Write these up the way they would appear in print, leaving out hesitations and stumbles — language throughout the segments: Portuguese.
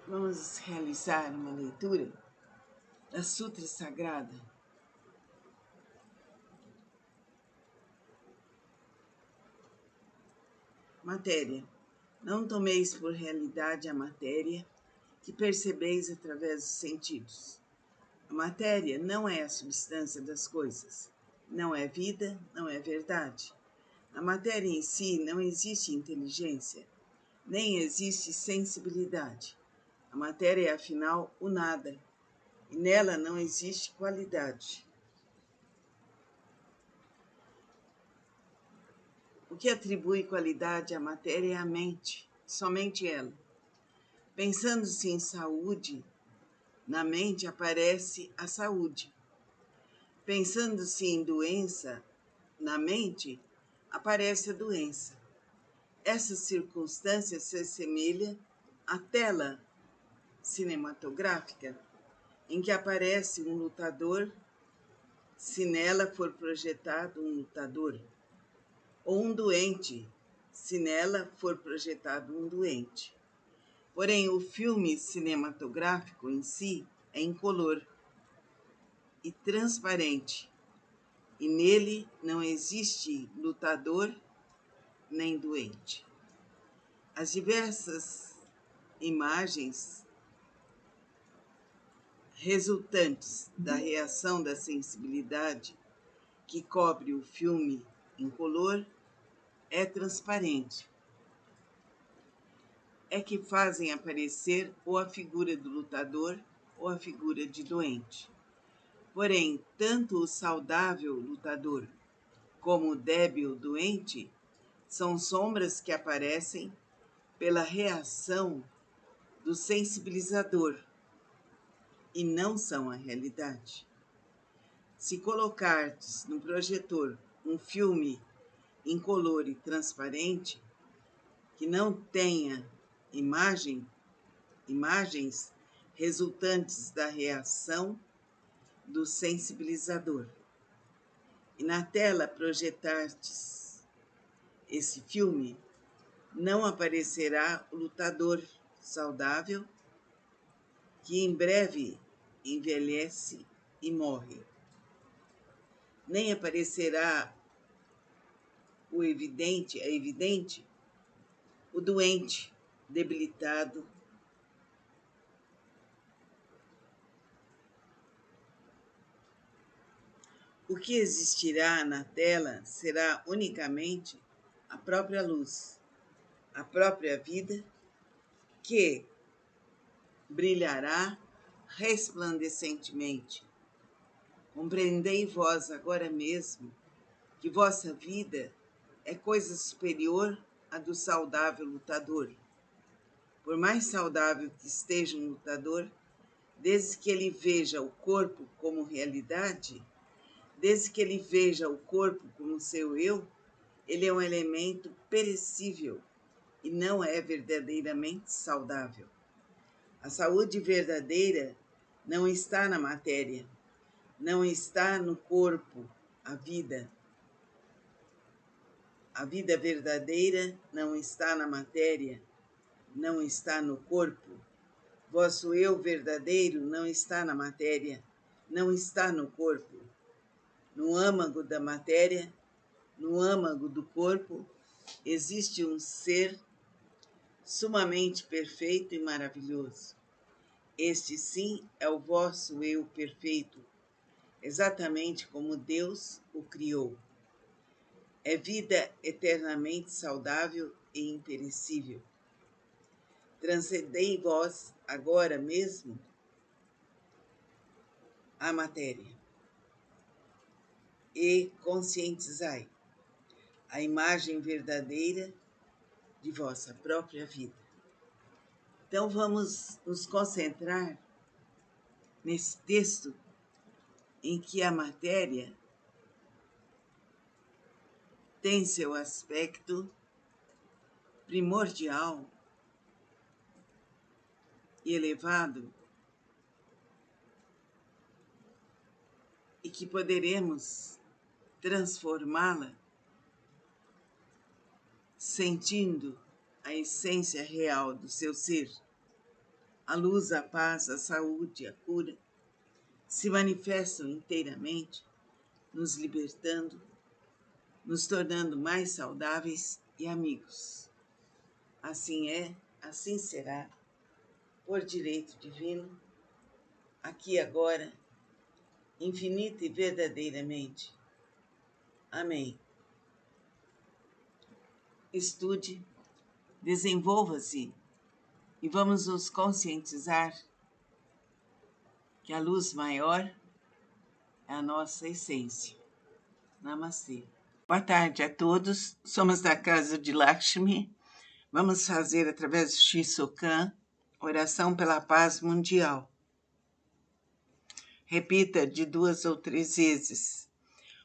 Vamos realizar uma leitura da Sutra Sagrada. Matéria. Não tomeis por realidade a matéria que percebeis através dos sentidos. A matéria não é a substância das coisas. Não é vida, não é verdade. Na matéria em si não existe inteligência, nem existe sensibilidade. A matéria é, afinal, o nada, e nela não existe qualidade. O que atribui qualidade à matéria é a mente, somente ela. Pensando-se em saúde, na mente aparece a saúde. Pensando-se em doença, na mente aparece a doença. Essa circunstância se assemelha à tela cinematográfica, em que aparece um lutador, se nela for projetado um lutador, ou um doente, se nela for projetado um doente. Porém, o filme cinematográfico em si é incolor e transparente, e nele não existe lutador nem doente. As diversas imagens resultantes da reação da sensibilidade que cobre o filme incolor é transparente. É que fazem aparecer ou a figura do lutador ou a figura de doente. Porém, tanto o saudável lutador como o débil doente são sombras que aparecem pela reação do sensibilizador e não são a realidade. Se colocardes no projetor um filme incolor e transparente, que não tenha imagens resultantes da reação do sensibilizador, e na tela projetardes esse filme, não aparecerá o lutador saudável, que em breve envelhece e morre. Nem aparecerá o evidente, o doente, debilitado. O que existirá na tela será unicamente a própria luz, a própria vida, que brilhará resplandecentemente. Compreendei vós agora mesmo que vossa vida é coisa superior à do saudável lutador. Por mais saudável que esteja um lutador, desde que ele veja o corpo como realidade, desde que ele veja o corpo como seu eu, ele é um elemento perecível e não é verdadeiramente saudável. A saúde verdadeira não está na matéria, não está no corpo, a vida. A vida verdadeira não está na matéria, não está no corpo. Vosso eu verdadeiro não está na matéria, não está no corpo. No âmago da matéria, no âmago do corpo, existe um ser sumamente perfeito e maravilhoso. Este sim é o vosso eu perfeito, exatamente como Deus o criou. É vida eternamente saudável e imperecível. Transcendei vós agora mesmo a matéria e conscientizai a imagem verdadeira de vossa própria vida. Então vamos nos concentrar nesse texto em que a matéria tem seu aspecto primordial e elevado, e que poderemos transformá-la sentindo a essência real do seu ser, a luz, a paz, a saúde, a cura se manifestam inteiramente, nos libertando, nos tornando mais saudáveis e amigos. Assim é, assim será, por direito divino, aqui e agora, infinita e verdadeiramente. Amém. Estude, desenvolva-se e vamos nos conscientizar que a luz maior é a nossa essência. Namastê. Boa tarde a todos. Somos da Casa de Lakshmi. Vamos fazer, através do Shisokan, oração pela paz mundial. Repita de 2 ou 3 vezes.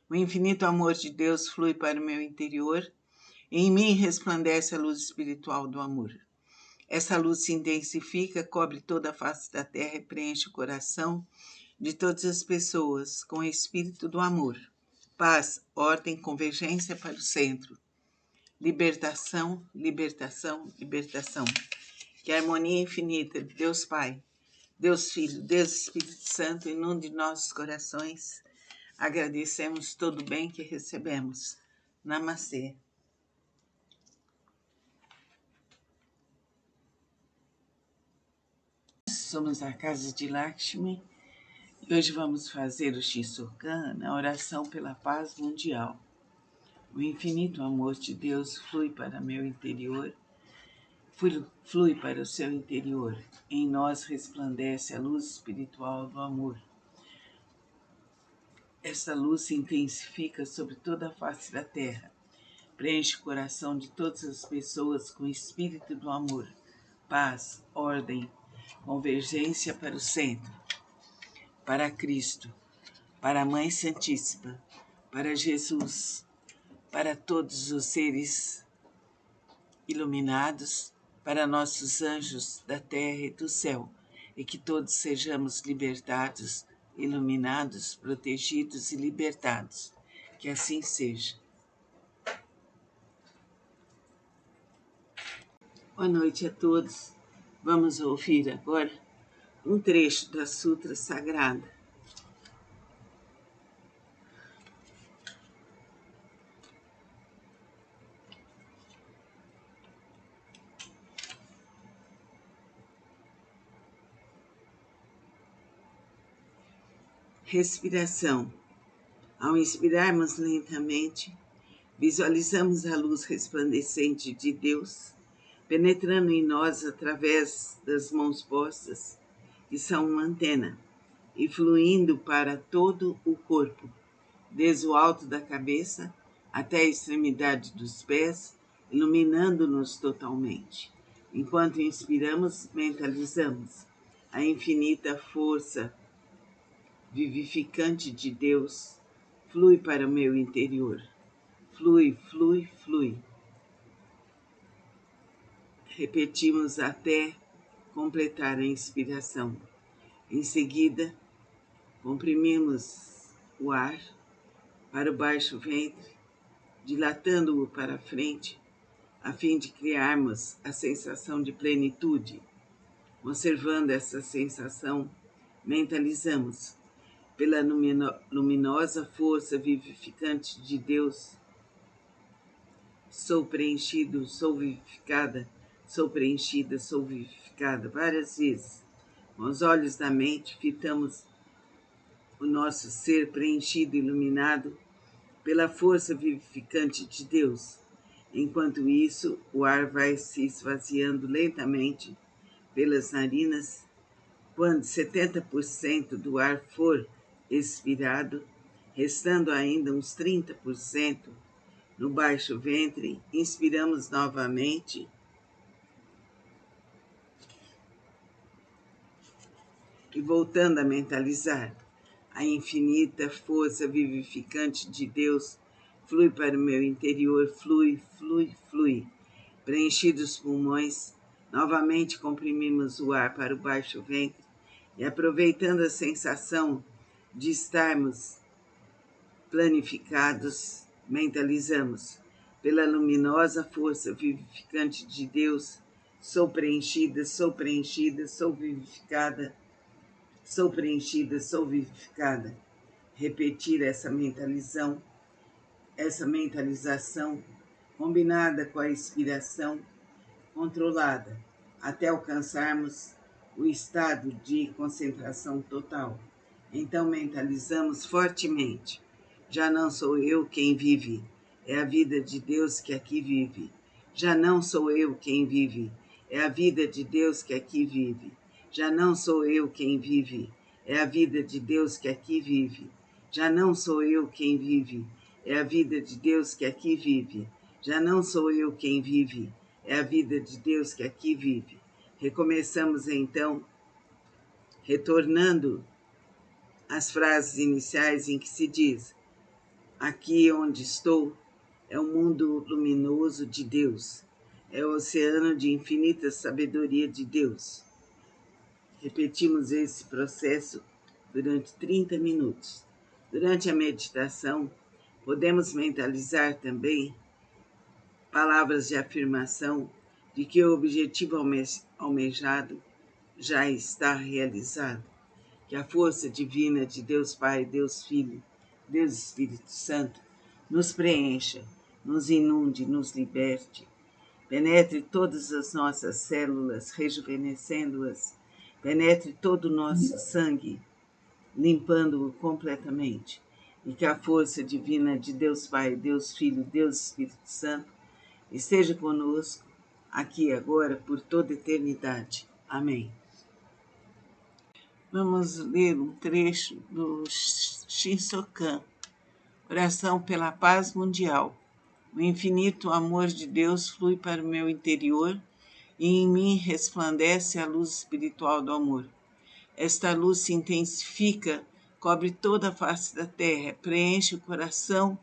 O infinito amor de Deus flui para o meu interior e em mim resplandece a luz espiritual do amor. Essa luz se intensifica, cobre toda a face da terra e preenche o coração de todas as pessoas com o espírito do amor. Paz, ordem, convergência para o centro. Libertação, libertação, libertação. Que a harmonia infinita de Deus Pai, Deus Filho, Deus Espírito Santo inunde nossos corações. Agradecemos todo o bem que recebemos. Namastê. Somos a Casa de Lakshmi e hoje vamos fazer o Shisokan, a oração pela paz mundial. O infinito amor de Deus flui para meu interior, flui para o seu interior. Em nós resplandece a luz espiritual do amor. Essa luz se intensifica sobre toda a face da terra. Preenche o coração de todas as pessoas com o espírito do amor. Paz, ordem, convergência para o centro. Para Cristo, para a Mãe Santíssima, para Jesus, para todos os seres iluminados, para nossos anjos da terra e do céu, e que todos sejamos libertados, iluminados, protegidos e libertados. Que assim seja. Boa noite a todos. Vamos ouvir agora um trecho da Sutra Sagrada. Respiração. Ao inspirarmos lentamente, visualizamos a luz resplandecente de Deus penetrando em nós através das mãos postas, que são uma antena, e fluindo para todo o corpo, desde o alto da cabeça até a extremidade dos pés, iluminando-nos totalmente. Enquanto inspiramos, mentalizamos a infinita força vivificante de Deus flui para o meu interior. Flui, flui, flui. Repetimos até completar a inspiração. Em seguida, comprimimos o ar para o baixo ventre, dilatando-o para frente, a fim de criarmos a sensação de plenitude. Observando essa sensação, mentalizamos pela luminosa força vivificante de Deus. Sou preenchido, sou vivificada, sou preenchida, sou vivificada, várias vezes. Com os olhos da mente, fitamos o nosso ser preenchido e iluminado pela força vivificante de Deus. Enquanto isso, o ar vai se esvaziando lentamente pelas narinas. Quando 70% do ar for expirado, restando ainda uns 30% no baixo ventre, inspiramos novamente e voltando a mentalizar, a infinita força vivificante de Deus flui para o meu interior, flui, flui, flui. Preenchidos os pulmões, novamente comprimimos o ar para o baixo ventre e, aproveitando a sensação de estarmos planificados, mentalizamos pela luminosa força vivificante de Deus, sou preenchida, sou preenchida, sou vivificada, sou preenchida, sou vivificada. Repetir essa mentalização combinada com a inspiração controlada, até alcançarmos o estado de concentração total. Então mentalizamos fortemente. Já não sou eu quem vive, é a vida de Deus que aqui vive. Já não sou eu quem vive, é a vida de Deus que aqui vive. Já não sou eu quem vive, é a vida de Deus que aqui vive. Já não sou eu quem vive, é a vida de Deus que aqui vive. Já não sou eu quem vive, é a vida de Deus que aqui vive. Recomeçamos então, retornando às frases iniciais em que se diz: aqui onde estou é o mundo luminoso de Deus, é o oceano de infinita sabedoria de Deus. Repetimos esse processo durante 30 minutos. Durante a meditação, podemos mentalizar também palavras de afirmação de que o objetivo almejado já está realizado, que a força divina de Deus Pai, Deus Filho, Deus Espírito Santo nos preencha, nos inunde, nos liberte, penetre todas as nossas células, rejuvenescendo-as, penetre todo o nosso sangue, limpando-o completamente, e que a força divina de Deus Pai, Deus Filho, Deus Espírito Santo esteja conosco, aqui e agora, por toda a eternidade. Amém. Vamos ler um trecho do Shinsokan, Oração pela Paz Mundial. O infinito amor de Deus flui para o meu interior e em mim resplandece a luz espiritual do amor. Esta luz se intensifica, cobre toda a face da terra, preenche o coração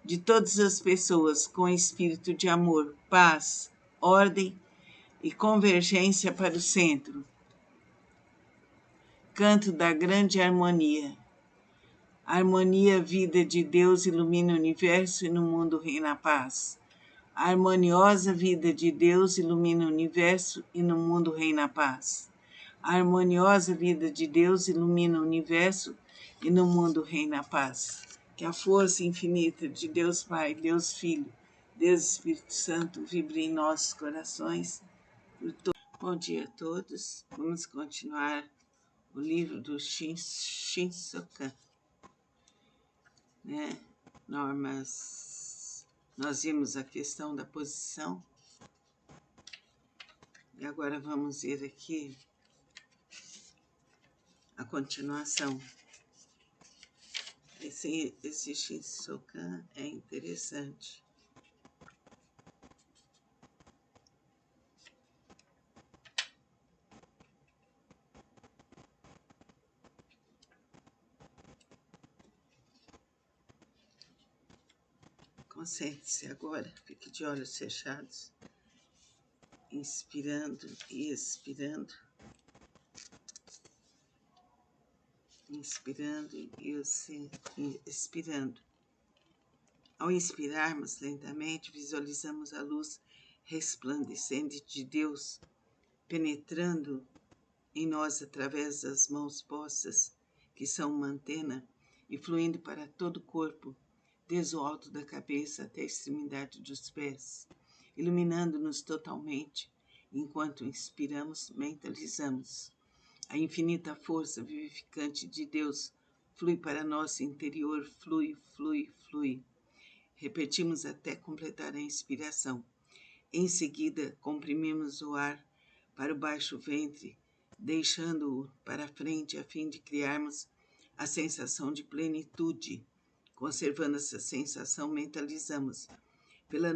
de todas as pessoas com espírito de amor, paz, ordem e convergência para o centro. Canto da grande harmonia. A harmonia, vida de Deus ilumina o universo e no mundo reina a paz. A harmoniosa vida de Deus ilumina o universo e no mundo reina a paz. A harmoniosa vida de Deus ilumina o universo e no mundo reina a paz. Que a força infinita de Deus Pai, Deus Filho, Deus Espírito Santo vibre em nossos corações. Bom dia a todos. Vamos continuar o livro do Shinsokan, né? Nós vimos a questão da posição e agora vamos ver aqui a continuação. Esse Shinsokan é interessante. Concentre-se agora, fique de olhos fechados, inspirando e expirando. Inspirando e expirando. Ao inspirarmos lentamente, visualizamos a luz resplandecente de Deus penetrando em nós através das mãos postas, que são uma antena, e fluindo para todo o corpo, desde o alto da cabeça até a extremidade dos pés, iluminando-nos totalmente. Enquanto inspiramos, mentalizamos. A infinita força vivificante de Deus flui para nosso interior, flui, flui, flui. Repetimos até completar a inspiração. Em seguida, comprimimos o ar para o baixo ventre, deixando-o para frente a fim de criarmos a sensação de plenitude. Conservando essa sensação, mentalizamos. Pela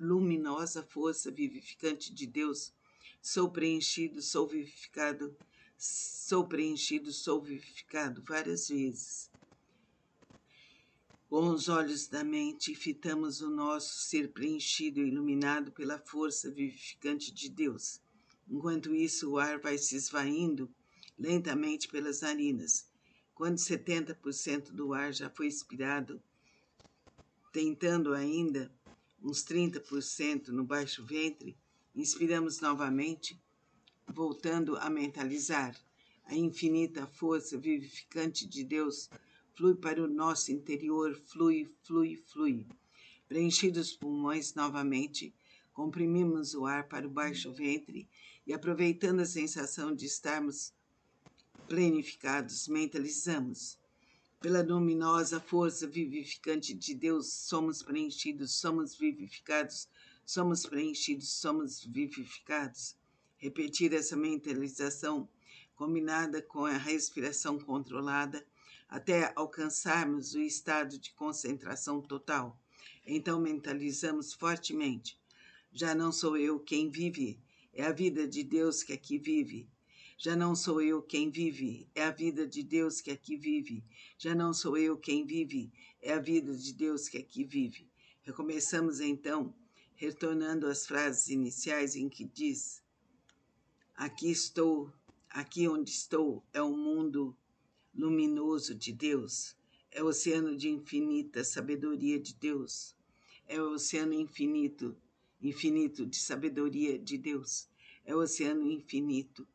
luminosa força vivificante de Deus, sou preenchido, sou vivificado, sou preenchido, sou vivificado várias vezes. Com os olhos da mente, fitamos o nosso ser preenchido e iluminado pela força vivificante de Deus. Enquanto isso, o ar vai se esvaindo lentamente pelas narinas. Quando 70% do ar já foi expirado, tentando ainda uns 30% no baixo ventre, Inspiramos novamente, voltando a mentalizar. A infinita força vivificante de Deus flui para o nosso interior, flui, flui, flui. Preenchidos os pulmões novamente, comprimimos o ar para o baixo ventre e, aproveitando a sensação de estarmos planificados, mentalizamos. Pela luminosa força vivificante de Deus, somos preenchidos, somos vivificados, somos preenchidos, somos vivificados. Repetir essa mentalização, combinada com a respiração controlada, até alcançarmos o estado de concentração total. Então mentalizamos fortemente. Já não sou eu quem vive, é a vida de Deus que aqui vive. Já não sou eu quem vive, é a vida de Deus que aqui vive. Já não sou eu quem vive, é a vida de Deus que aqui vive. Recomeçamos então, retornando às frases iniciais em que diz: aqui estou, aqui onde estou é o mundo luminoso de Deus, é o oceano de infinita sabedoria de Deus, é o oceano infinito, infinito de sabedoria de Deus, é o oceano infinito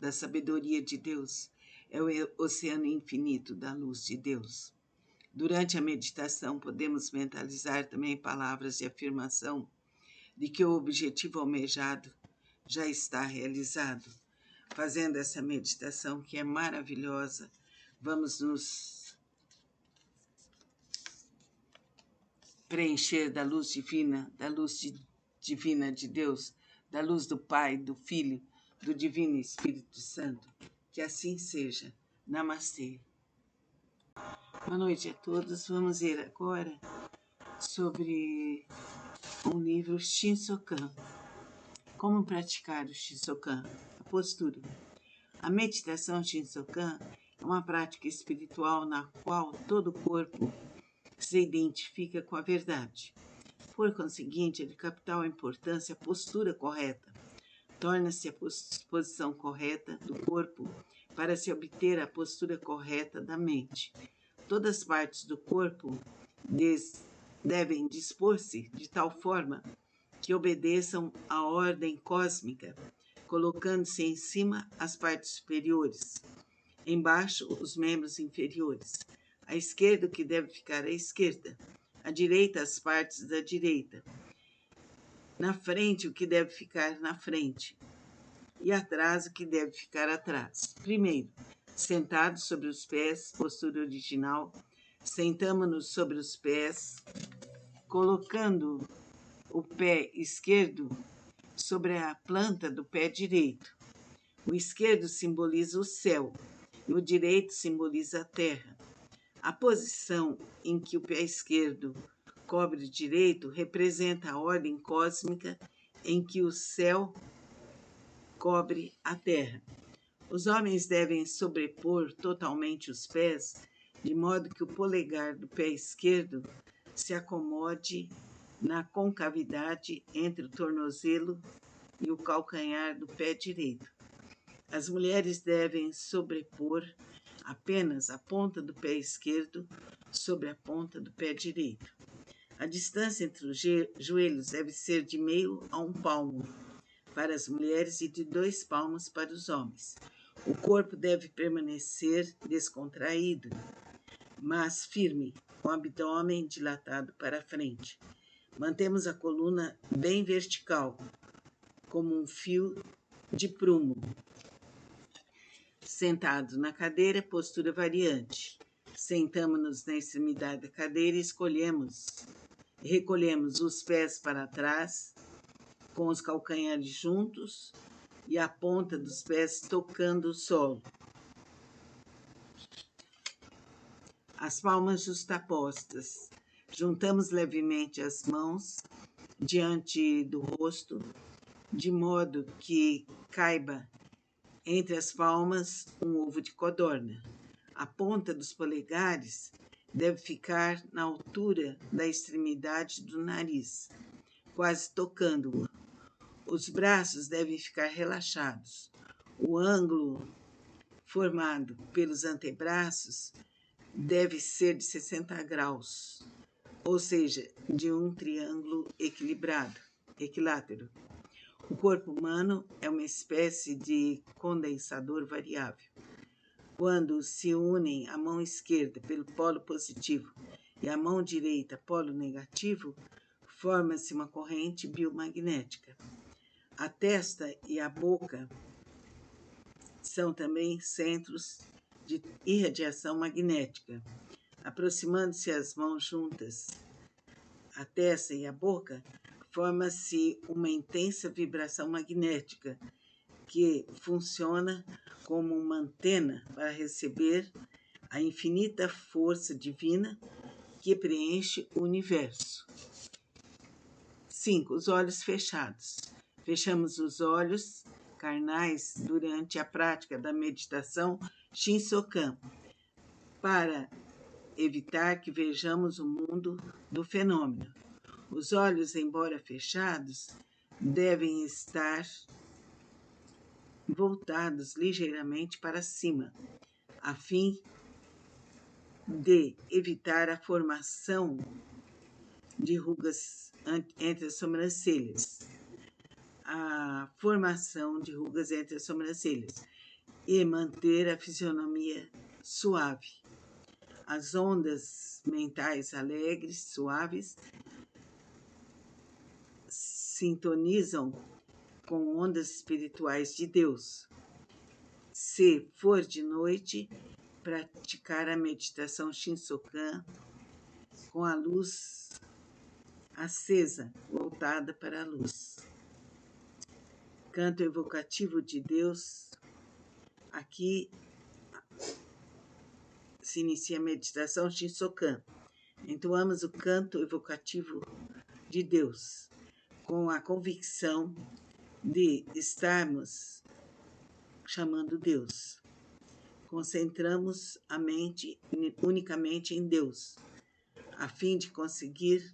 da sabedoria de Deus, é o oceano infinito da luz de Deus. Durante a meditação, podemos mentalizar também palavras de afirmação de que o objetivo almejado já está realizado. Fazendo essa meditação, que é maravilhosa, vamos nos preencher da luz divina, divina de Deus, da luz do Pai, do Filho, do Divino Espírito Santo. Que assim seja. Namastê. Boa noite a todos. Vamos ver agora sobre um livro Shinsokan. Como praticar o Shinsokan? A postura. A meditação Shinsokan é uma prática espiritual na qual todo o corpo se identifica com a verdade. Por conseguinte, é de capital importância a postura correta. Torna-se a posição correta do corpo para se obter a postura correta da mente. Todas as partes do corpo devem dispor-se de tal forma que obedeçam à ordem cósmica, colocando-se em cima as partes superiores, embaixo os membros inferiores. À esquerda, o que deve ficar à esquerda, à direita, as partes da direita, na frente, o que deve ficar na frente, e atrás, o que deve ficar atrás. Primeiro, sentados sobre os pés, postura original, sentamos-nos sobre os pés, colocando o pé esquerdo sobre a planta do pé direito. O esquerdo simboliza o céu e o direito simboliza a terra. A posição em que o pé esquerdo cobre o direito representa a ordem cósmica em que o céu cobre a terra. Os homens devem sobrepor totalmente os pés, de modo que o polegar do pé esquerdo se acomode na concavidade entre o tornozelo e o calcanhar do pé direito. As mulheres devem sobrepor apenas a ponta do pé esquerdo sobre a ponta do pé direito. A distância entre os joelhos deve ser de meio a 1 palmo para as mulheres e de 2 palmos para os homens. O corpo deve permanecer descontraído, mas firme, com o abdômen dilatado para a frente. Mantemos a coluna bem vertical, como um fio de prumo. Sentado na cadeira, postura variante. Sentamos-nos na extremidade da cadeira e recolhemos os pés para trás, com os calcanhares juntos e a ponta dos pés tocando o solo. As palmas justapostas. Juntamos levemente as mãos diante do rosto, de modo que caiba entre as palmas um ovo de codorna. A ponta dos polegares deve ficar na altura da extremidade do nariz, quase tocando-o. Os braços devem ficar relaxados. O ângulo formado pelos antebraços deve ser de 60 graus, ou seja, de um triângulo equilátero. O corpo humano é uma espécie de condensador variável. Quando se unem a mão esquerda pelo polo positivo e a mão direita polo negativo, forma-se uma corrente biomagnética. A testa e a boca são também centros de irradiação magnética. Aproximando-se as mãos juntas, a testa e a boca, forma-se uma intensa vibração magnética que funciona como uma antena para receber a infinita força divina que preenche o universo. 5. Os olhos fechados. Fechamos os olhos carnais durante a prática da meditação Shinsokan para evitar que vejamos o mundo do fenômeno. Os olhos, embora fechados, devem estar voltados ligeiramente para cima, a fim de evitar a formação de rugas entre as sobrancelhas. E manter a fisionomia suave. As ondas mentais alegres, suaves, sintonizam com ondas espirituais de Deus. Se for de noite, praticar a meditação Shinsokan com a luz acesa, voltada para a luz. Canto evocativo de Deus. Aqui se inicia a meditação Shinsokan. Entoamos o canto evocativo de Deus, com a convicção de estarmos chamando Deus. Concentramos a mente unicamente em Deus, a fim de conseguir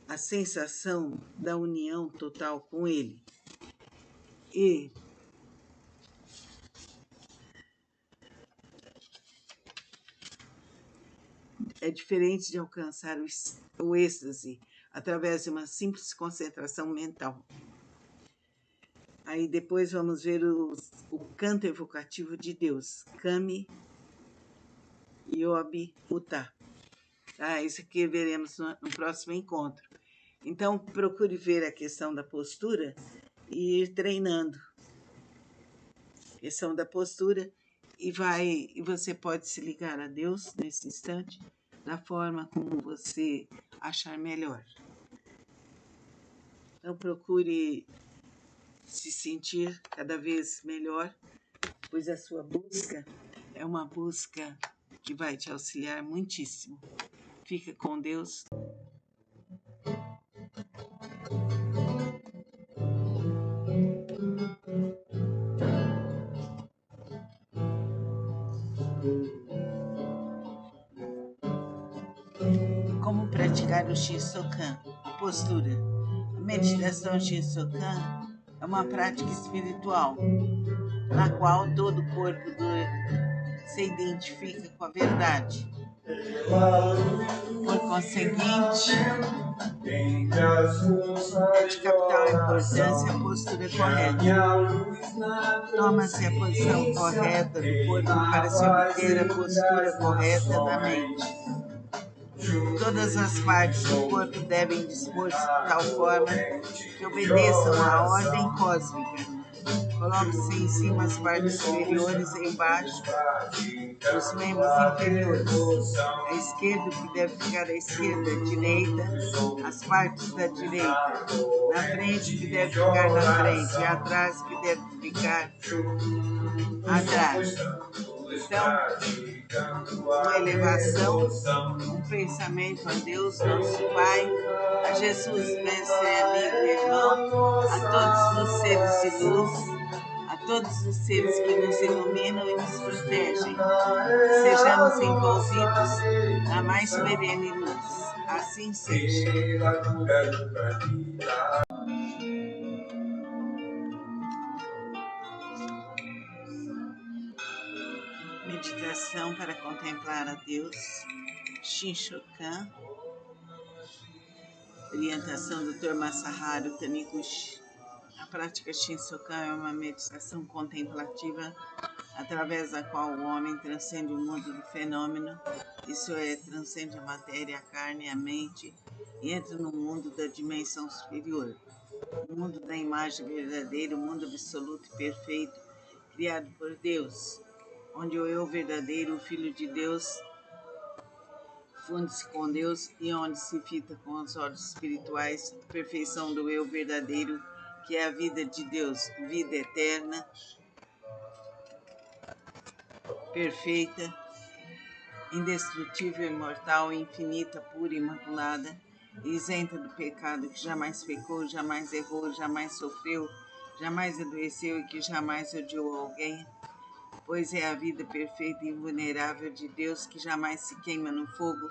a sensação da união total com Ele. E é diferente de alcançar o êxtase através de uma simples concentração mental. Aí depois vamos ver o canto evocativo de Deus, Kami Yobi Uta. Isso aqui veremos no próximo encontro. Então, procure ver a questão da postura e ir treinando a questão da postura e você pode se ligar a Deus nesse instante da forma como você achar melhor. Então, procure se sentir cada vez melhor, pois a sua busca é uma busca que vai te auxiliar muitíssimo. Fica com Deus. Como praticar o Shinsokan? A postura. A meditação Shinsokan é uma prática espiritual, na qual todo o corpo se identifica com a verdade. Por conseguinte, de capital importância a postura correta. Toma-se a posição correta do corpo para se obter a postura correta da mente. Todas as partes do corpo devem dispor-se de tal forma que obedeçam à ordem cósmica. Coloque-se em cima as partes superiores e embaixo os membros inferiores. A esquerda, que deve ficar à esquerda, à direita, as partes da direita. Na frente, que deve ficar na frente, e atrás, que deve ficar atrás. Então, uma elevação, um pensamento a Deus, nosso Pai, a Jesus, mestre, amigo e irmão, a todos os seres de luz, a todos os seres que nos iluminam e nos protegem. Sejamos envolvidos na mais perene luz. Assim seja. Meditação para contemplar a Deus, Shinsokan, orientação do Dr. Masaharu Taniguchi. prática Shinsokan é uma meditação contemplativa através da qual o homem transcende o mundo do fenômeno, isso é, transcende a matéria, a carne e a mente, e entra no mundo da dimensão superior, o mundo da imagem verdadeira, o mundo absoluto e perfeito, criado por Deus, onde o eu verdadeiro, o Filho de Deus, funde-se com Deus e onde se fita com os olhos espirituais a perfeição do eu verdadeiro, que é a vida de Deus, vida eterna, perfeita, indestrutível, imortal, infinita, pura, imaculada, isenta do pecado, que jamais pecou, jamais errou, jamais sofreu, jamais adoeceu e que jamais odiou alguém, pois é a vida perfeita e invulnerável de Deus, que jamais se queima no fogo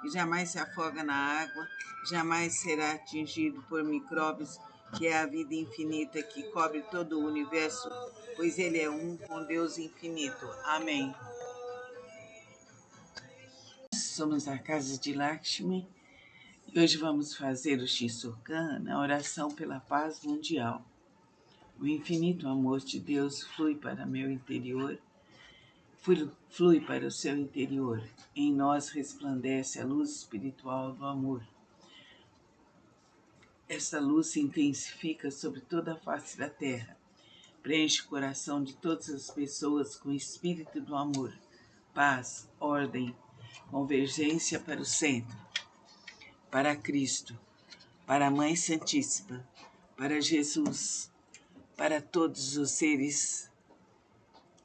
e jamais se afoga na água, jamais será atingido por micróbios, que é a vida infinita que cobre todo o universo, pois ele é um com Deus infinito. Amém. Somos a casa de Lakshmi e hoje vamos fazer o Shinsokan na oração pela paz mundial. O infinito amor de Deus flui para meu interior, flui para o seu interior. Em nós resplandece a luz espiritual do amor. Esta luz se intensifica sobre toda a face da terra, preenche o coração de todas as pessoas com o espírito do amor, paz, ordem, convergência para o centro, para Cristo, para a Mãe Santíssima, para Jesus, para todos os seres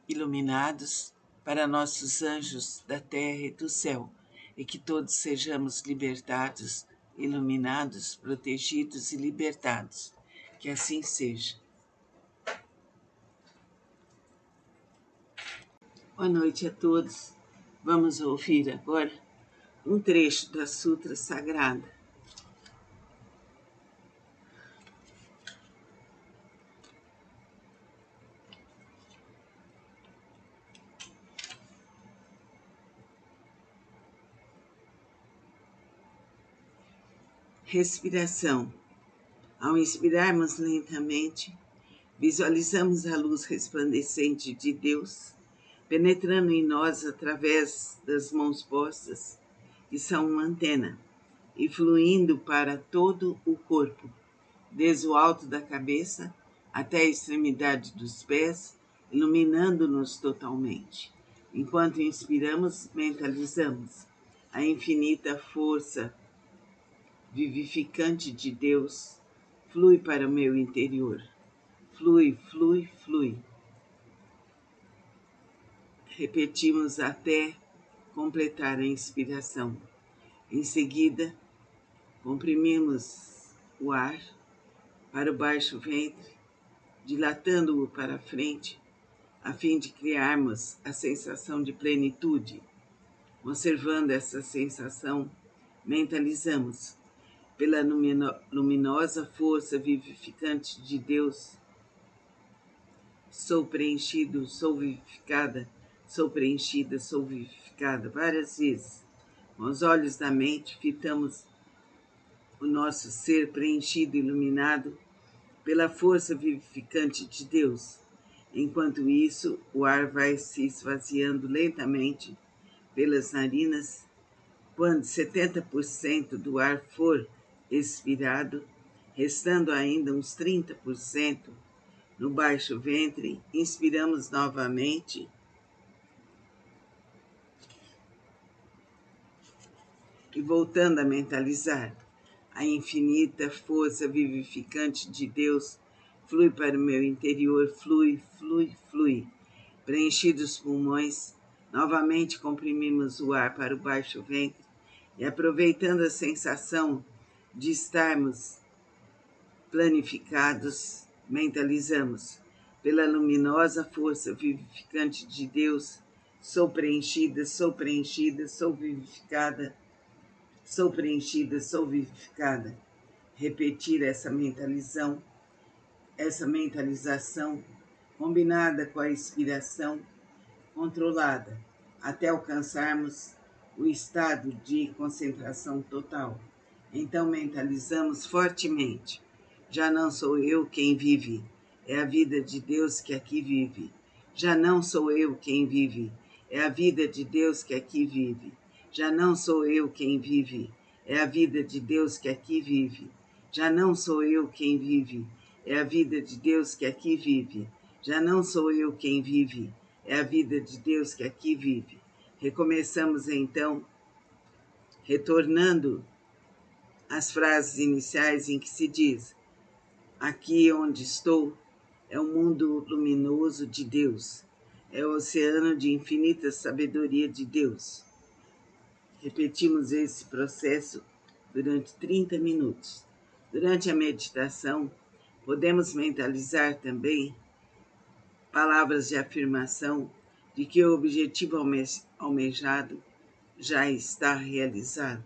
iluminados, para nossos anjos da terra e do céu, e que todos sejamos libertados, iluminados, protegidos e libertados. Que assim seja. Boa noite a todos. Vamos ouvir agora um trecho da Sutra Sagrada. Respiração. Ao inspirarmos lentamente, visualizamos a luz resplandecente de Deus penetrando em nós através das mãos postas, que são uma antena, e fluindo para todo o corpo, desde o alto da cabeça até a extremidade dos pés, iluminando-nos totalmente. Enquanto inspiramos, mentalizamos a infinita força vivificante de Deus flui para o meu interior. Flui, flui, flui. Repetimos até completar a inspiração. Em seguida, comprimimos o ar para o baixo ventre, dilatando-o para a frente, a fim de criarmos a sensação de plenitude. Observando essa sensação, mentalizamos pela luminosa força vivificante de Deus. Sou preenchido, sou vivificada, sou preenchida, sou vivificada. Várias vezes, com os olhos da mente, fitamos o nosso ser preenchido, iluminado pela força vivificante de Deus. Enquanto isso, o ar vai se esvaziando lentamente pelas narinas. Quando 70% do ar for expirado, restando ainda uns 30% no baixo ventre, inspiramos novamente e voltando a mentalizar, a infinita força vivificante de Deus flui para o meu interior, flui, flui, flui. Preenchidos os pulmões, novamente comprimimos o ar para o baixo ventre e, aproveitando a sensação de estarmos planificados, mentalizamos pela luminosa força vivificante de Deus, sou preenchida, sou preenchida, sou vivificada, sou preenchida, sou vivificada. Repetir essa mentalização combinada com a inspiração controlada, até alcançarmos o estado de concentração total. Então mentalizamos fortemente Já não sou eu quem vive, é a vida de Deus que aqui vive. Já não sou eu quem vive, é a vida de Deus que aqui vive. Já não sou eu quem vive, é a vida de Deus que aqui vive. Já não sou eu quem vive, é a vida de Deus que aqui vive. Já não sou eu quem vive, é a vida de Deus que aqui vive. Recomeçamos então, retornando às frases iniciais em que se diz: aqui onde estou é o mundo luminoso de Deus, é o oceano de infinita sabedoria de Deus. Repetimos esse processo durante 30 minutos. Durante a meditação, podemos mentalizar também palavras de afirmação de que o objetivo almejado já está realizado,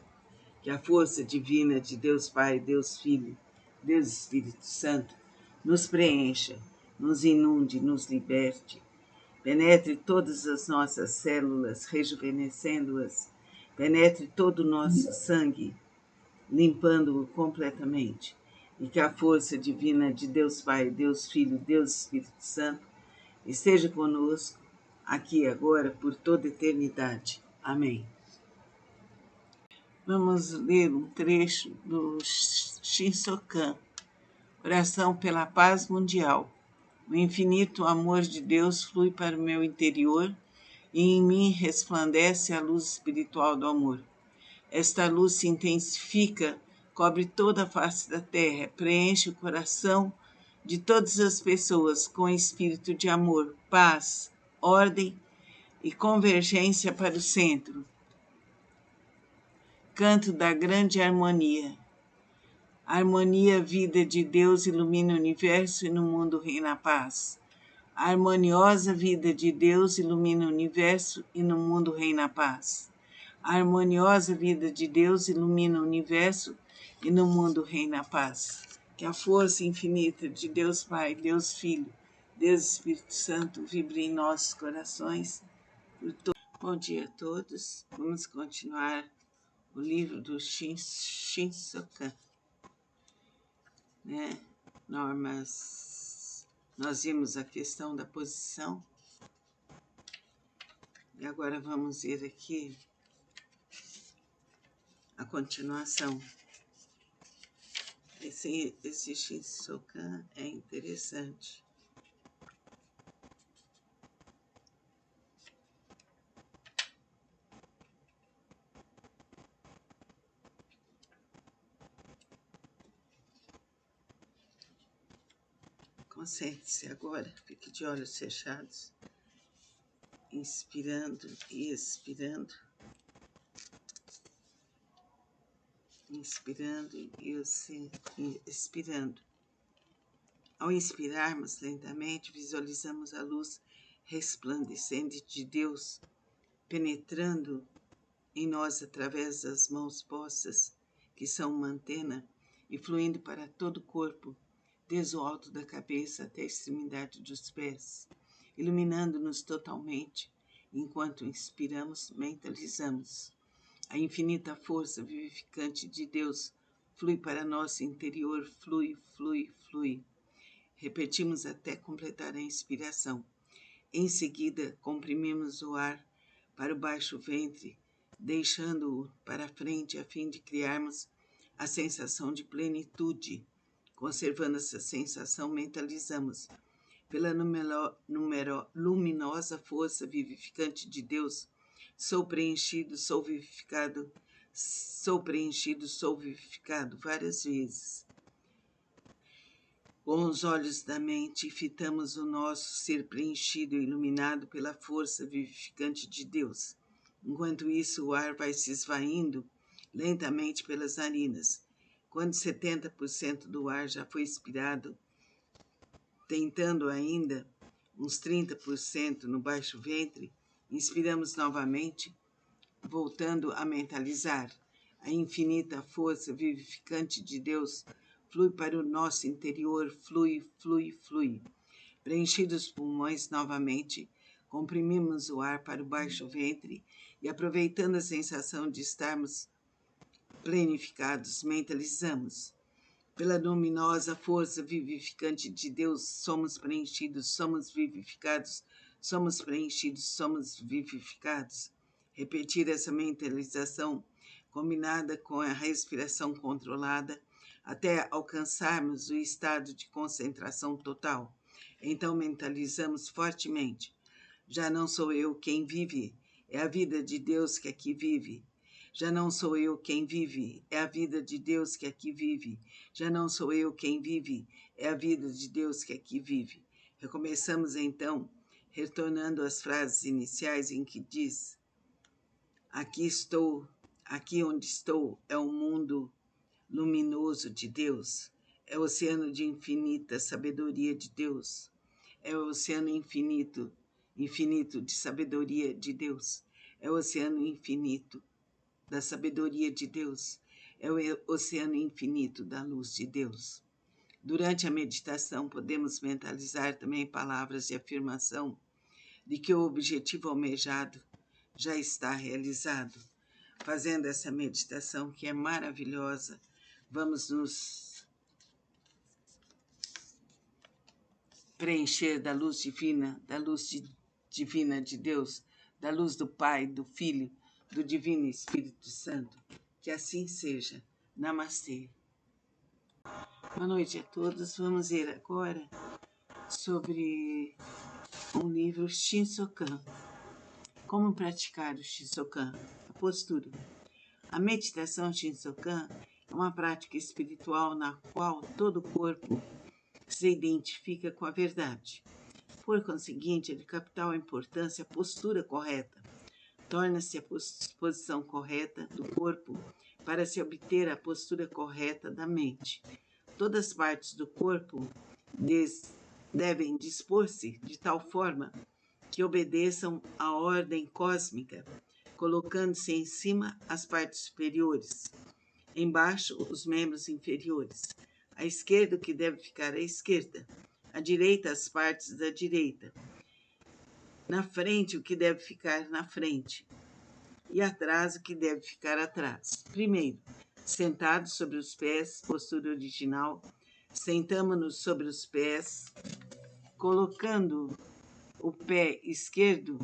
que a força divina de Deus Pai, Deus Filho, Deus Espírito Santo nos preencha, nos inunde, nos liberte, penetre todas as nossas células, rejuvenescendo-as, penetre todo o nosso sangue, limpando-o completamente, e que a força divina de Deus Pai, Deus Filho, Deus Espírito Santo esteja conosco, aqui e agora, por toda a eternidade. Amém. Vamos ler um trecho do Shinsokan, Oração pela Paz Mundial. O infinito amor de Deus flui para o meu interior e em mim resplandece a luz espiritual do amor. Esta luz se intensifica, cobre toda a face da terra, preenche o coração de todas as pessoas com espírito de amor, paz, ordem e convergência para o centro. Canto da grande harmonia. A harmonia, vida de Deus ilumina o universo e no mundo reina a paz. A harmoniosa vida de Deus ilumina o universo e no mundo reina a paz. A harmoniosa vida de Deus ilumina o universo e no mundo reina a paz. Que a força infinita de Deus Pai, Deus Filho, Deus Espírito Santo vibre em nossos corações. Bom dia a todos. Vamos continuar o livro do Shinsokan, né? Nós vimos a questão da posição e agora vamos ver aqui a continuação. Esse Shinsokan é interessante. Concentre-se agora, fique de olhos fechados, inspirando e expirando. Inspirando e expirando. Ao inspirarmos lentamente, visualizamos a luz resplandecente de Deus penetrando em nós através das mãos postas, que são uma antena, e fluindo para todo o corpo, desde o alto da cabeça até a extremidade dos pés, iluminando-nos totalmente. Enquanto inspiramos, mentalizamos. A infinita força vivificante de Deus flui para nosso interior, flui, flui, flui. Repetimos até completar a inspiração. Em seguida, comprimimos o ar para o baixo ventre, deixando-o para frente a fim de criarmos a sensação de plenitude. Conservando essa sensação, mentalizamos. Pela luminosa força vivificante de Deus, sou preenchido, sou vivificado, sou preenchido, sou vivificado várias vezes. Com os olhos da mente, fitamos o nosso ser preenchido e iluminado pela força vivificante de Deus. Enquanto isso, o ar vai se esvaindo lentamente pelas narinas. Quando 70% do ar já foi expirado, tentando ainda uns 30% no baixo ventre, inspiramos novamente, voltando a mentalizar. A infinita força vivificante de Deus flui para o nosso interior, flui, flui, flui. Preenchidos os pulmões novamente, comprimimos o ar para o baixo ventre e, aproveitando a sensação de estarmos plenificados, mentalizamos. Pela luminosa força vivificante de Deus, somos preenchidos, somos vivificados, somos preenchidos, somos vivificados. Repetir essa mentalização combinada com a respiração controlada até alcançarmos o estado de concentração total. Então mentalizamos fortemente: já não sou eu quem vive, é a vida de Deus que aqui vive. Já não sou eu quem vive, é a vida de Deus que aqui vive. Já não sou eu quem vive, é a vida de Deus que aqui vive. Recomeçamos então, retornando às frases iniciais em que diz: aqui estou, aqui onde estou é o mundo luminoso de Deus, é o oceano de infinita sabedoria de Deus, é o oceano infinito, infinito de sabedoria de Deus, é o oceano infinito da sabedoria de Deus, é o oceano infinito da luz de Deus. Durante a meditação, podemos mentalizar também palavras de afirmação de que o objetivo almejado já está realizado. Fazendo essa meditação, que é maravilhosa, vamos nos preencher da luz divina, divina de Deus, da luz do Pai, do Filho, do Divino Espírito Santo. Que assim seja. Namastê. Boa noite a todos. Vamos ver agora sobre um livro Shinsokan. Como praticar o Shinsokan? A postura. A meditação Shinsokan é uma prática espiritual na qual todo o corpo se identifica com a verdade. Por conseguinte, é de capital importância a postura correta. Torna-se a posição correta do corpo para se obter a postura correta da mente. Todas as partes do corpo devem dispor-se de tal forma que obedeçam à ordem cósmica, colocando-se em cima as partes superiores, embaixo os membros inferiores, à esquerda o que deve ficar à esquerda, à direita as partes da direita, na frente o que deve ficar na frente e atrás o que deve ficar atrás. Primeiro, sentados sobre os pés, postura original, sentamos-nos sobre os pés, colocando o pé esquerdo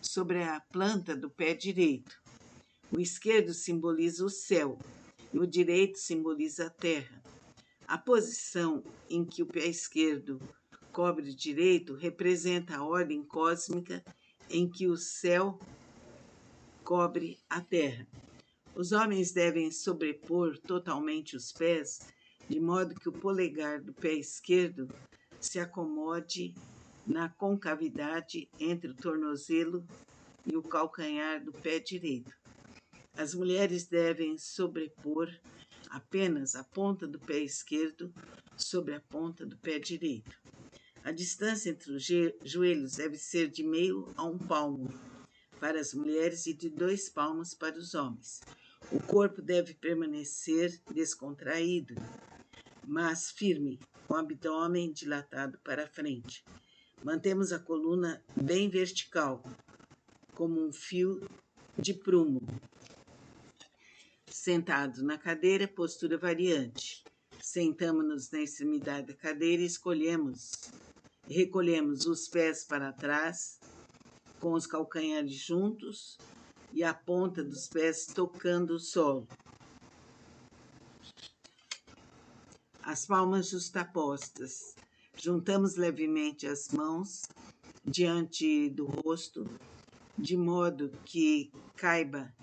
sobre a planta do pé direito. O esquerdo simboliza o céu e o direito simboliza a terra. A posição em que o pé esquerdo cobre o direito representa a ordem cósmica em que o céu cobre a terra. Os homens devem sobrepor totalmente os pés, de modo que o polegar do pé esquerdo se acomode na concavidade entre o tornozelo e o calcanhar do pé direito. As mulheres devem sobrepor apenas a ponta do pé esquerdo sobre a ponta do pé direito. A distância entre os joelhos deve ser de meio a 1 palmo para as mulheres e de 2 palmos para os homens. O corpo deve permanecer descontraído, mas firme, com o abdômen dilatado para a frente. Mantemos a coluna bem vertical, como um fio de prumo. Sentado na cadeira, postura variante. Sentamos-nos na extremidade da cadeira e recolhemos os pés para trás, com os calcanhares juntos e a ponta dos pés tocando o solo. As palmas justapostas. Juntamos levemente as mãos diante do rosto, de modo que caiba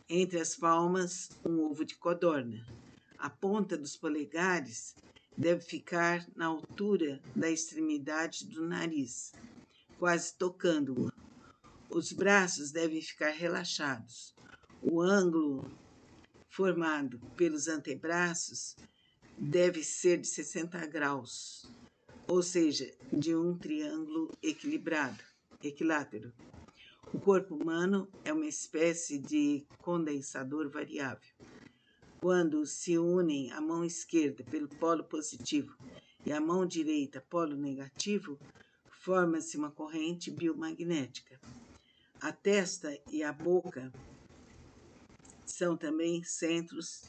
entre as palmas um ovo de codorna. A ponta dos polegares deve ficar na altura da extremidade do nariz, quase tocando-o. Os braços devem ficar relaxados. O ângulo formado pelos antebraços deve ser de 60 graus, ou seja, de um triângulo equilátero. O corpo humano é uma espécie de condensador variável. Quando se unem a mão esquerda pelo polo positivo e a mão direita polo negativo, forma-se uma corrente biomagnética. A testa e a boca são também centros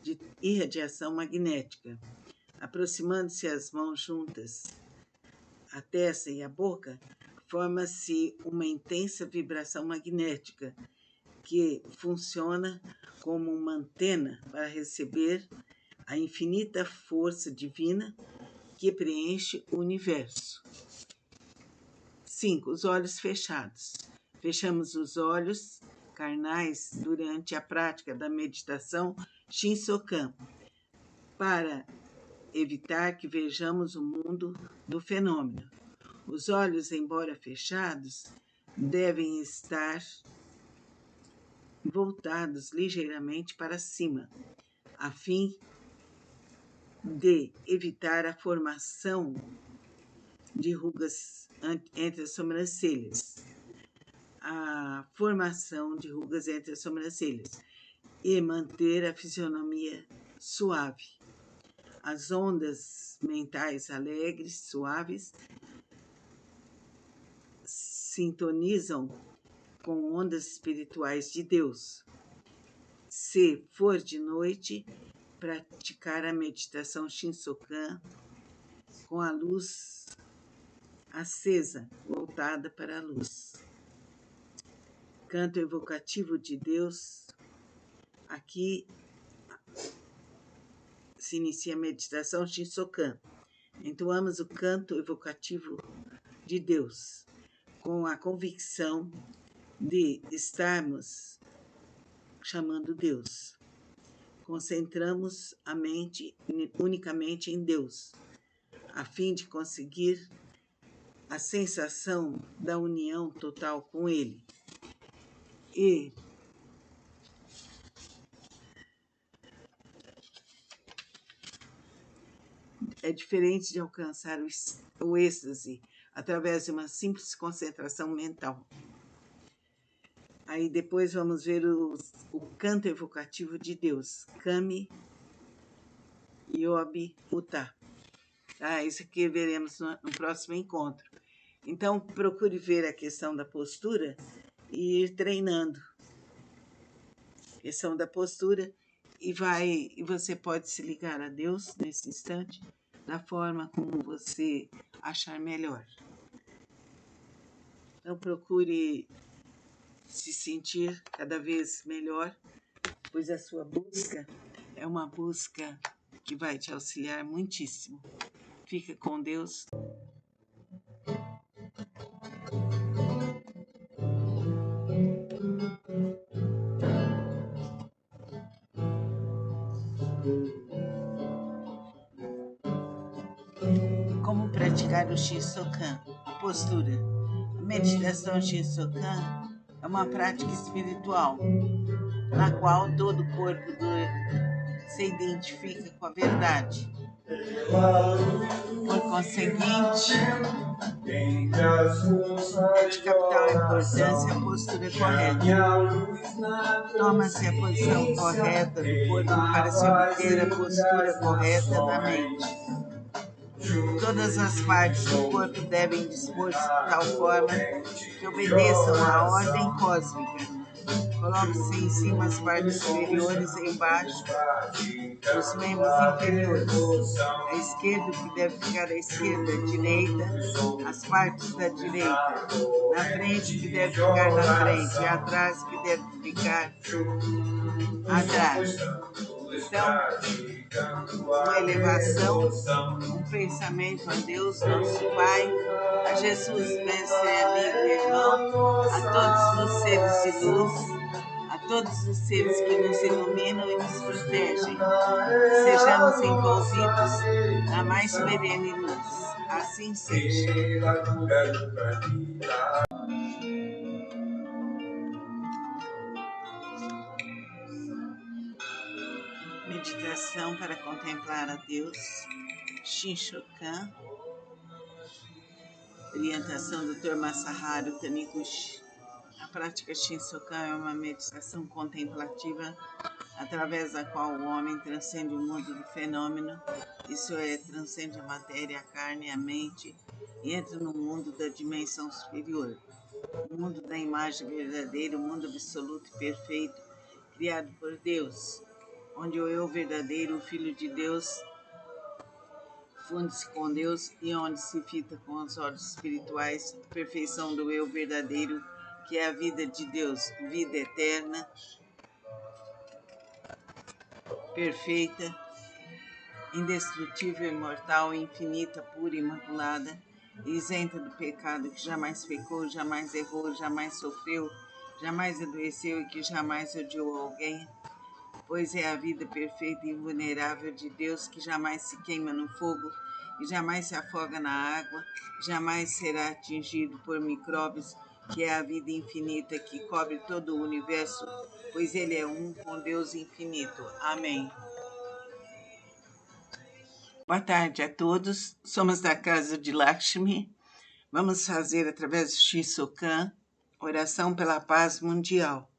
de irradiação magnética. Aproximando-se as mãos juntas, a testa e a boca, forma-se uma intensa vibração magnética que funciona como uma antena para receber a infinita força divina que preenche o universo. 5. Os olhos fechados. Fechamos os olhos carnais durante a prática da meditação Shinsokan para evitar que vejamos o mundo do fenômeno. Os olhos, embora fechados, devem estar voltados ligeiramente para cima, a fim de evitar a formação de rugas entre as sobrancelhas. A formação de rugas entre as sobrancelhas e manter a fisionomia suave. As ondas mentais alegres, suaves, sintonizam com ondas espirituais de Deus. Se for de noite, praticar a meditação Shinsokan com a luz acesa, voltada para a luz. Canto evocativo de Deus. Aqui se inicia a meditação Shinsokan. Entoamos o canto evocativo de Deus, com a convicção de estarmos chamando Deus. Concentramos a mente unicamente em Deus, a fim de conseguir a sensação da união total com Ele. E é diferente de alcançar o êxtase através de uma simples concentração mental. Aí depois vamos ver o canto evocativo de Deus, Kami Yobi Uta. Isso aqui veremos no próximo encontro. Então, procure ver a questão da postura e ir treinando a questão da postura e você pode se ligar a Deus nesse instante da forma como você achar melhor. Então, procure se sentir cada vez melhor, pois a sua busca é uma busca que vai te auxiliar muitíssimo. Fica com Deus. Como praticar o Shinsokan? A postura. A meditação Shinsokan é uma prática espiritual, na qual todo o corpo se identifica com a verdade. Por conseguinte, de capital importância a postura correta. Toma-se a posição correta do corpo para se obter a postura correta da mente. Todas as partes do corpo devem dispor-se de tal forma que obedeçam à ordem cósmica. Coloque-se em cima as partes superiores e embaixo os membros inferiores. A esquerda, que deve ficar à esquerda, à direita, as partes da direita. Na frente, que deve ficar na frente, e atrás, que deve ficar atrás. Então, uma elevação, um pensamento a Deus, nosso Pai, a Jesus, mestre, amigo e irmão, a todos os seres de luz, a todos os seres que nos iluminam e nos protegem. Sejamos envolvidos na mais perene luz. Assim seja. Meditação para contemplar a Deus, Shinsokan, orientação do Dr. Masaharu Taniguchi. A prática Shinsokan é uma meditação contemplativa através da qual o homem transcende o mundo do fenômeno, isso é, transcende a matéria, a carne e a mente, e entra no mundo da dimensão superior, o mundo da imagem verdadeira, o mundo absoluto e perfeito, criado por Deus. onde o eu verdadeiro, o Filho de Deus, funde-se com Deus e onde se fita com os olhos espirituais a perfeição do eu verdadeiro, que é a vida de Deus, vida eterna, perfeita, indestrutível, imortal, infinita, pura, imaculada, isenta do pecado, que jamais pecou, jamais errou, jamais sofreu, jamais adoeceu e que jamais odiou alguém, pois é a vida perfeita e invulnerável de Deus, que jamais se queima no fogo e jamais se afoga na água, jamais será atingido por micróbios, que é a vida infinita que cobre todo o universo, pois ele é um com Deus infinito. Amém. Boa tarde a todos, somos da casa de Lakshmi. Vamos fazer, através do Shisokan, oração pela paz mundial.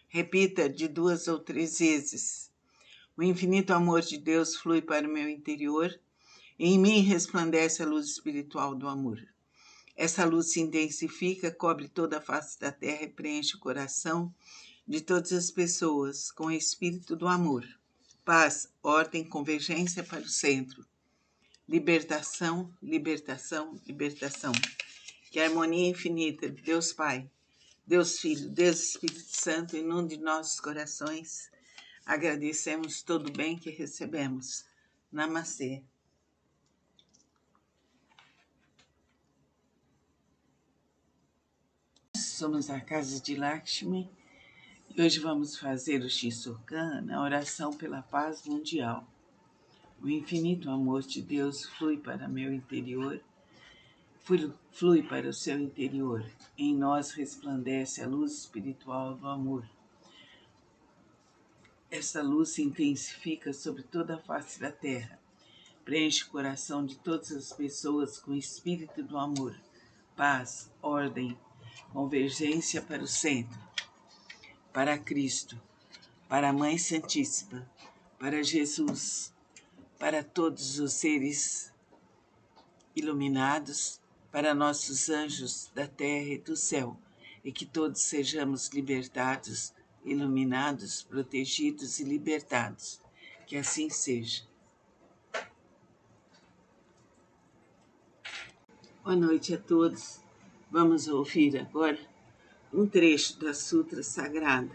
Repita de 2 ou 3 vezes. O infinito amor de Deus flui para o meu interior e em mim resplandece a luz espiritual do amor. Essa luz se intensifica, cobre toda a face da terra e preenche o coração de todas as pessoas com o espírito do amor. Paz, ordem, convergência para o centro. Libertação, libertação, libertação. Que a harmonia infinita de Deus Pai, Deus Filho, Deus Espírito Santo inunde nossos corações. Agradecemos todo o bem que recebemos. Namastê. Somos a casa de Lakshmi e hoje vamos fazer o Shisokan, a oração pela paz mundial. O infinito amor de Deus flui para meu interior, flui para o seu interior. Em nós resplandece a luz espiritual do amor. Essa luz se intensifica sobre toda a face da terra. Preenche o coração de todas as pessoas com o espírito do amor. Paz, ordem, convergência para o centro. Para Cristo, para a Mãe Santíssima, para Jesus, para todos os seres iluminados, para nossos anjos da terra e do céu, e que todos sejamos libertados, iluminados, protegidos e libertados. Que assim seja. Boa noite a todos. Vamos ouvir agora um trecho da Sutra Sagrada.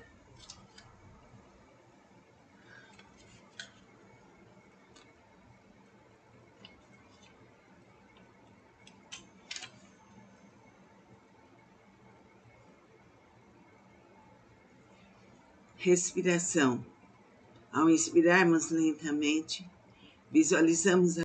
Respiração. Ao inspirarmos lentamente, visualizamos